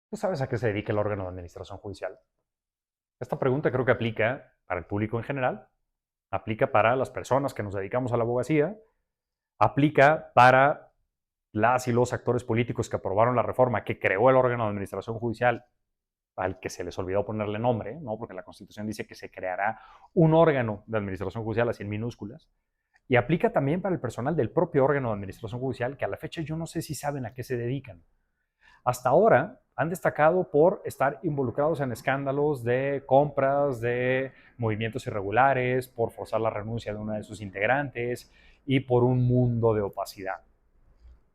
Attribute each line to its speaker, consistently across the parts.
Speaker 1: ¿Tú sabes a qué se dedica el órgano de administración judicial? Esta pregunta creo que aplica para el público en general, aplica para las personas que nos dedicamos a la abogacía, aplica para las y los actores políticos que aprobaron la reforma que creó el órgano de administración judicial al que se les olvidó ponerle nombre, ¿no? Porque la Constitución dice que se creará un órgano de administración judicial así en minúsculas. Y aplica también para el personal del propio órgano de administración judicial, que a la fecha yo no sé si saben a qué se dedican. Hasta ahora han destacado por estar involucrados en escándalos de compras, de movimientos irregulares, por forzar la renuncia de una de sus integrantes y por un mundo de opacidad.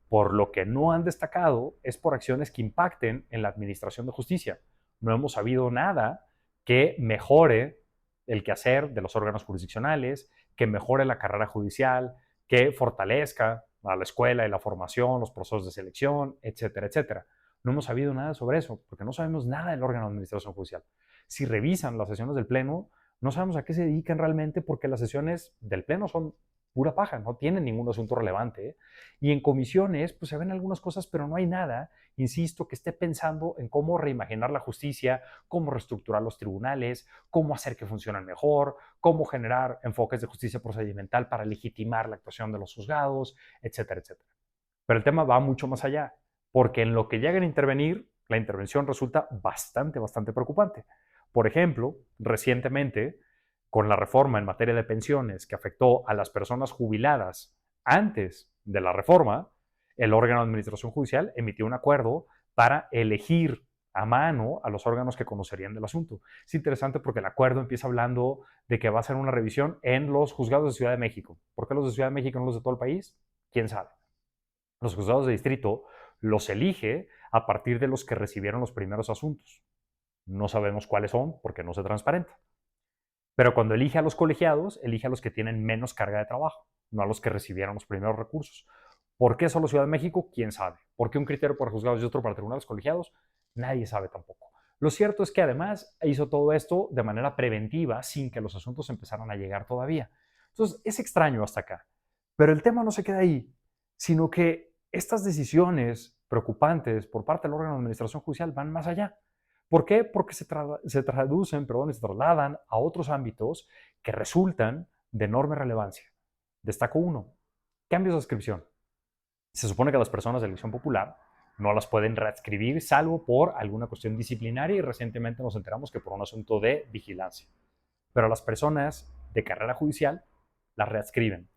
Speaker 1: Por lo que no han destacado es por acciones que impacten en la administración de justicia. No hemos sabido nada que mejore el quehacer de los órganos jurisdiccionales, que mejore la carrera judicial, que fortalezca a la escuela y la formación, los procesos de selección, etcétera, etcétera. No hemos sabido nada sobre eso, porque no sabemos nada del órgano de administración judicial. Si revisan las sesiones del Pleno, no sabemos a qué se dedican realmente, porque las sesiones del Pleno son pura paja, no tienen ningún asunto relevante, ¿eh? Y en comisiones, pues se ven algunas cosas, pero no hay nada, insisto, que esté pensando en cómo reimaginar la justicia, cómo reestructurar los tribunales, cómo hacer que funcionen mejor, cómo generar enfoques de justicia procedimental para legitimar la actuación de los juzgados, etcétera, etcétera. Pero el tema va mucho más allá, porque en lo que llegan a intervenir, la intervención resulta bastante preocupante. Por ejemplo, recientemente, con la reforma en materia de pensiones que afectó a las personas jubiladas antes de la reforma, el órgano de administración judicial emitió un acuerdo para elegir a mano a los órganos que conocerían del asunto. Es interesante porque el acuerdo empieza hablando de que va a hacer una revisión en los juzgados de Ciudad de México. ¿Por qué los de Ciudad de México no los de todo el país? ¿Quién sabe? Los juzgados de distrito los elige a partir de los que recibieron los primeros asuntos. No sabemos cuáles son porque no se transparenta. Pero cuando elige a los colegiados, elige a los que tienen menos carga de trabajo, no a los que recibieron los primeros recursos. ¿Por qué solo Ciudad de México? ¿Quién sabe? ¿Por qué un criterio para juzgados y otro para tribunales colegiados? Nadie sabe tampoco. Lo cierto es que además hizo todo esto de manera preventiva sin que los asuntos empezaran a llegar todavía. Entonces es extraño hasta acá. Pero el tema no se queda ahí, sino que estas decisiones preocupantes por parte del órgano de administración judicial van más allá. ¿Por qué? Porque se traducen, perdón, y se trasladan a otros ámbitos que resultan de enorme relevancia. Destaco uno, cambios de adscripción. Se supone que las personas de elección popular no las pueden readscribir salvo por alguna cuestión disciplinaria y recientemente nos enteramos que por un asunto de vigilancia. Pero las personas de carrera judicial las readscriben.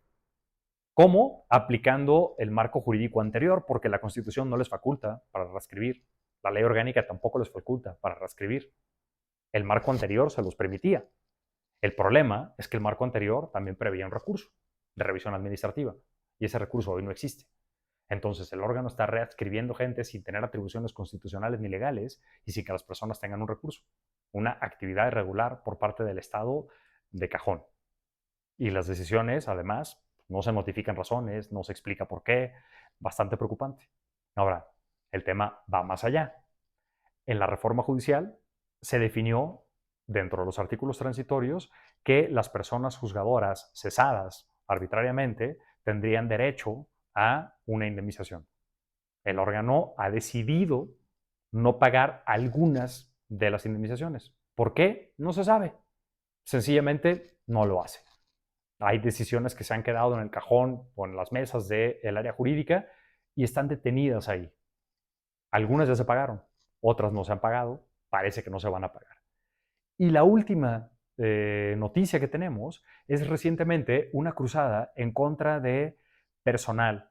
Speaker 1: ¿Cómo? Aplicando el marco jurídico anterior, porque la Constitución no les faculta para reescribir. La ley orgánica tampoco les faculta para reescribir. El marco anterior se los permitía. El problema es que el marco anterior también preveía un recurso de revisión administrativa y ese recurso hoy no existe. Entonces el órgano está readscribiendo gente sin tener atribuciones constitucionales ni legales y sin que las personas tengan un recurso. Una actividad irregular por parte del Estado de cajón. Y las decisiones, además, no se notifican razones, no se explica por qué, bastante preocupante. Ahora, el tema va más allá. En la reforma judicial se definió, dentro de los artículos transitorios, que las personas juzgadoras cesadas arbitrariamente tendrían derecho a una indemnización. El órgano ha decidido no pagar algunas de las indemnizaciones. ¿Por qué? No se sabe. Sencillamente no lo hace. Hay decisiones que se han quedado en el cajón o en las mesas del área jurídica y están detenidas ahí. Algunas ya se pagaron, otras no se han pagado, parece que no se van a pagar. Y la última noticia que tenemos es recientemente una cruzada en contra de personal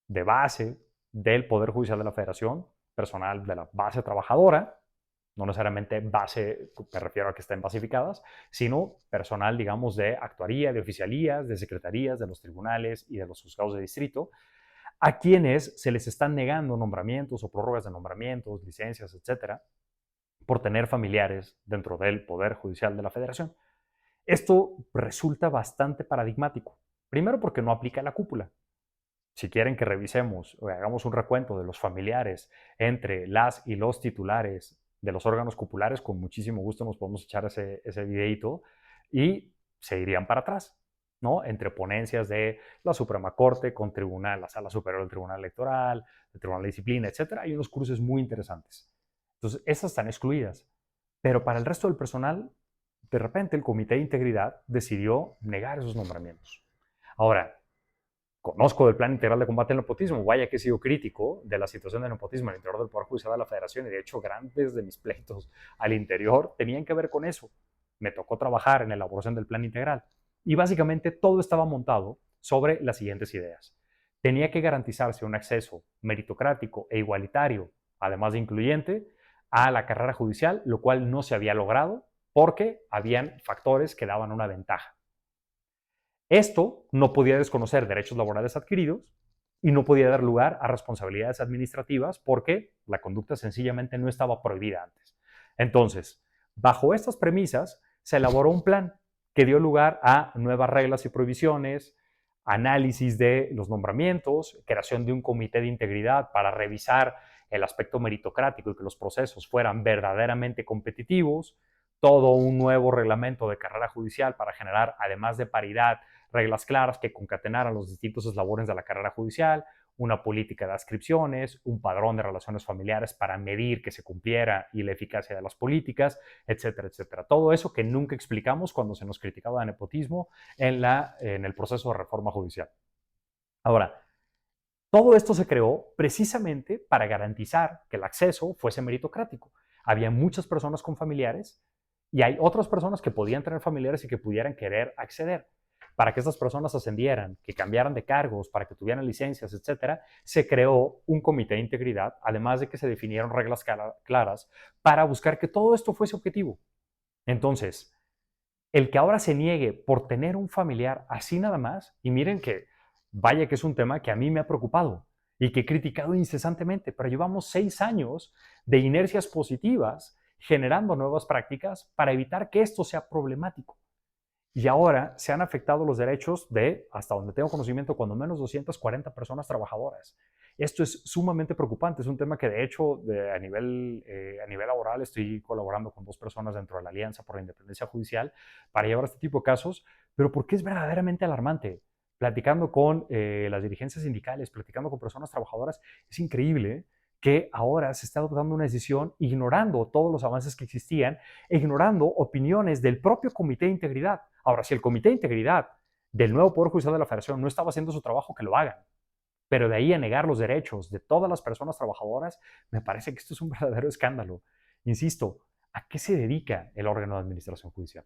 Speaker 1: de base del Poder Judicial de la Federación, personal de la base trabajadora, no necesariamente base, me refiero a que estén basificadas, sino personal, digamos, de actuaría, de oficialías, de secretarías, de los tribunales y de los juzgados de distrito, a quienes se les están negando nombramientos o prórrogas de nombramientos, licencias, etcétera, por tener familiares dentro del Poder Judicial de la Federación. Esto resulta bastante paradigmático. Primero porque no aplica a la cúpula. Si quieren que revisemos o hagamos un recuento de los familiares entre las y los titulares de los órganos cupulares, con muchísimo gusto nos podemos echar ese videito y se irían para atrás, ¿no? Entre ponencias de la Suprema Corte con tribunal, la Sala Superior del Tribunal Electoral, el Tribunal de Disciplina, etcétera. Hay unos cruces muy interesantes. Entonces, esas están excluidas. Pero para el resto del personal, de repente el Comité de Integridad decidió negar esos nombramientos. Ahora, conozco del Plan Integral de Combate al Nepotismo, vaya que he sido crítico de la situación del nepotismo al interior del Poder Judicial de la Federación y de hecho grandes de mis pleitos al interior tenían que ver con eso. Me tocó trabajar en la elaboración del Plan Integral y básicamente todo estaba montado sobre las siguientes ideas. Tenía que garantizarse un acceso meritocrático e igualitario, además de incluyente, a la carrera judicial, lo cual no se había logrado porque habían factores que daban una ventaja. Esto no podía desconocer derechos laborales adquiridos y no podía dar lugar a responsabilidades administrativas porque la conducta sencillamente no estaba prohibida antes. Entonces, bajo estas premisas, se elaboró un plan que dio lugar a nuevas reglas y prohibiciones, análisis de los nombramientos, creación de un comité de integridad para revisar el aspecto meritocrático y que los procesos fueran verdaderamente competitivos, todo un nuevo reglamento de carrera judicial para generar, además de paridad, reglas claras que concatenaran los distintos eslabones de la carrera judicial, una política de adscripciones, un padrón de relaciones familiares para medir que se cumpliera y la eficacia de las políticas, etcétera, etcétera. Todo eso que nunca explicamos cuando se nos criticaba de nepotismo en el proceso de reforma judicial. Ahora, todo esto se creó precisamente para garantizar que el acceso fuese meritocrático. Había muchas personas con familiares y hay otras personas que podían tener familiares y que pudieran querer acceder. Para que estas personas ascendieran, que cambiaran de cargos, para que tuvieran licencias, etcétera, se creó un comité de integridad, además de que se definieron reglas claras para buscar que todo esto fuese objetivo. Entonces, el que ahora se niegue por tener un familiar así nada más, y miren que vaya que es un tema que a mí me ha preocupado y que he criticado incesantemente, pero llevamos 6 años de inercias positivas generando nuevas prácticas para evitar que esto sea problemático. Y ahora se han afectado los derechos de, hasta donde tengo conocimiento, cuando menos 240 personas trabajadoras. Esto es sumamente preocupante. Es un tema que, de hecho, a nivel laboral estoy colaborando con 2 personas dentro de la Alianza por la Independencia Judicial para llevar este tipo de casos, pero porque es verdaderamente alarmante. Platicando con las dirigencias sindicales, platicando con personas trabajadoras, es increíble que ahora se está adoptando una decisión ignorando todos los avances que existían e ignorando opiniones del propio Comité de Integridad. Ahora, si el Comité de Integridad del nuevo Poder Judicial de la Federación no estaba haciendo su trabajo, que lo hagan. Pero de ahí a negar los derechos de todas las personas trabajadoras, me parece que esto es un verdadero escándalo. Insisto, ¿a qué se dedica el órgano de administración judicial?